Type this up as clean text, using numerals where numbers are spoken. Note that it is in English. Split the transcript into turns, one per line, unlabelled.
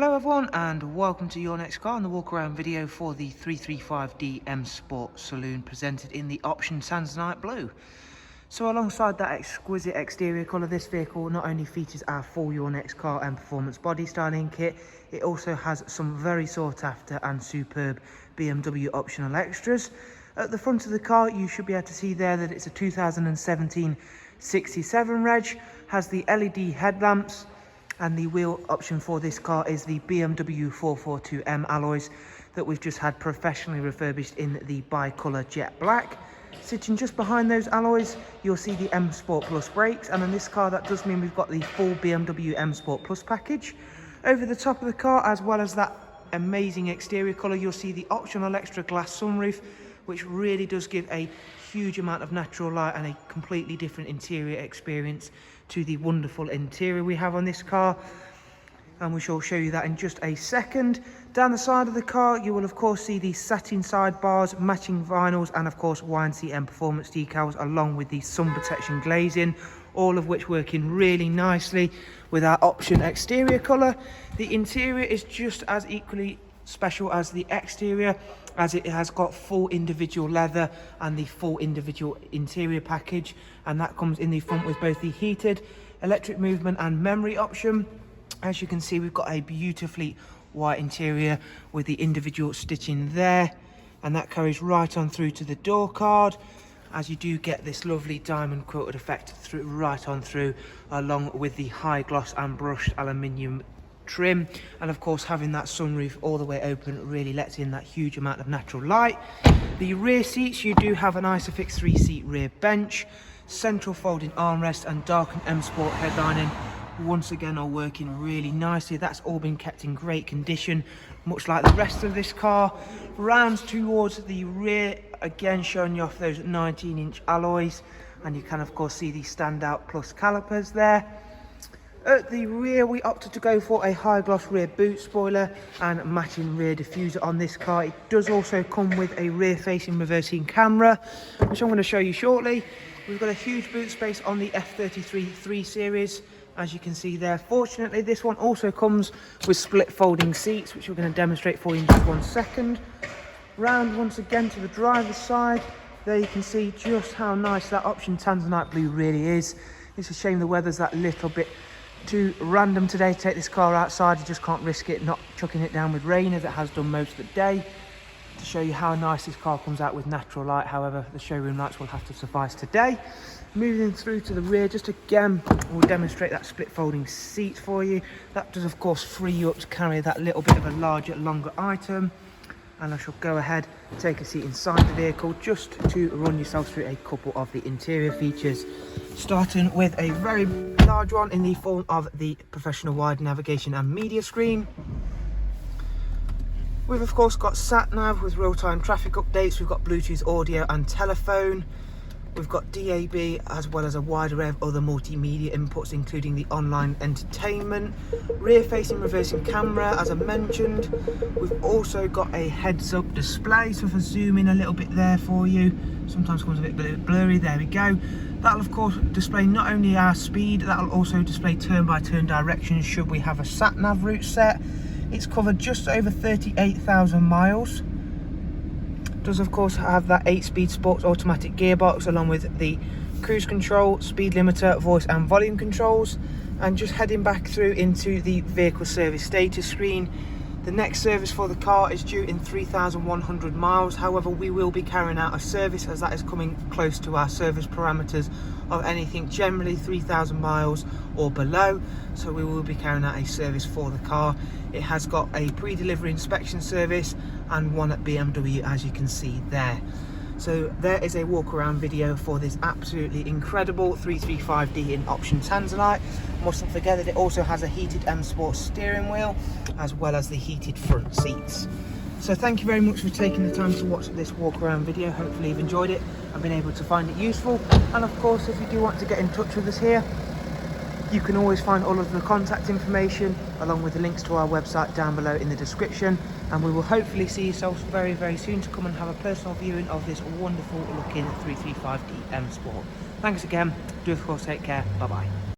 Hello everyone and welcome to your next car and the walk around video for the 335D M Sport Saloon presented in the option Tanzanite blue. So alongside that exquisite exterior colour, this vehicle not only features our full Your Next Car and Performance body styling kit, it also has some very sought after and superb BMW optional extras. At the front of the car you should be able to see there that it's a 2017 67 reg, has the LED headlamps, and the wheel option for this car is the BMW 442M alloys that we've just had professionally refurbished in the bi-colour jet black. Sitting just behind those alloys, you'll see the M Sport Plus brakes, and in this car that does mean we've got the full BMW M Sport Plus package. Over the top of the car, as well as that amazing exterior colour, you'll see the optional extra glass sunroof, which really does give a huge amount of natural light and a completely different interior experience to the wonderful interior we have on this car, and we shall show you that in just a second. Down the side of the car you will of course see the satin sidebars, matching vinyls, and of course YNC Mperformance decals, along with the sun protection glazing, all of which working really nicely with our option exterior colour. The interior is just as equally special as the exterior, as it has got full individual leather and the full individual interior package, and that comes in the front with both the heated, electric movement and memory option. As you can see, we've got a beautifully white interior with the individual stitching there, and that carries right on through to the door card, as you do get this lovely diamond quilted effect through right on through, along with the high gloss and brushed aluminium trim. And of course, having that sunroof all the way open really lets in that huge amount of natural light. The rear seats, you do have an Isofix 3-seat rear bench, central folding armrest, and darkened M Sport headlining once again are working really nicely. That's all been kept in great condition, much like the rest of this car. Rounds towards the rear, again showing you off those 19-inch alloys, and you can of course see the standout plus calipers there. At the rear we opted to go for a high gloss rear boot spoiler and matching rear diffuser on this car. It does also come with a rear facing reversing camera, which I'm going to show you shortly. We've got a huge boot space on the F33 3 Series, as you can see there. Fortunately, this one also comes with split folding seats, which we're going to demonstrate for you in just 1 second. Round once again to the driver's side, there you can see just how nice that option Tanzanite blue really is. It's a shame the weather's that little bit too random today to take this car outside. You just can't risk it not chucking it down with rain, as it has done most of the day. To show you how nice this car comes out with natural light, however, the showroom lights will have to suffice today. Moving through to the rear, just again we'll demonstrate that split folding seat for you. That does of course free you up to carry that little bit of a larger, longer item. And I shall go ahead and take a seat inside the vehicle just to run yourself through a couple of the interior features, starting with a very large one in the form of the professional wide navigation and media screen. We've of course got sat nav with real-time traffic updates. We've got Bluetooth audio and telephone. We've got DAB, as well as a wide array of other multimedia inputs, including the online entertainment. Rear facing reversing camera, as I mentioned. We've also got a heads up display, so if I zoom in a little bit there for you, sometimes comes a bit blurry, there we go. That'll of course display not only our speed, that'll also display turn by turn directions should we have a sat nav route set. It's covered just over 38,000 miles. Does of course have that 8-speed sports automatic gearbox, along with the cruise control, speed limiter, voice and volume controls. And just heading back through into the vehicle service status screen, the next service for the car is due in 3,100 miles. However, we will be carrying out a service, as that is coming close to our service parameters of anything generally 3,000 miles or below. So we will be carrying out a service for the car. It has got a pre-delivery inspection service and one at BMW, as you can see there. So there is a walk around video for this absolutely incredible 335D in option Tanzanite. Mustn't forget that it also has a heated M Sport steering wheel, as well as the heated front seats. So thank you very much for taking the time to watch this walk around video. Hopefully you've enjoyed it and been able to find it useful. And of course, if you do want to get in touch with us here, you can always find all of the contact information along with the links to our website down below in the description, and we will hopefully see yourselves very, very soon to come and have a personal viewing of this wonderful looking 335D M Sport. Thanks again. Do of course take care. Bye bye.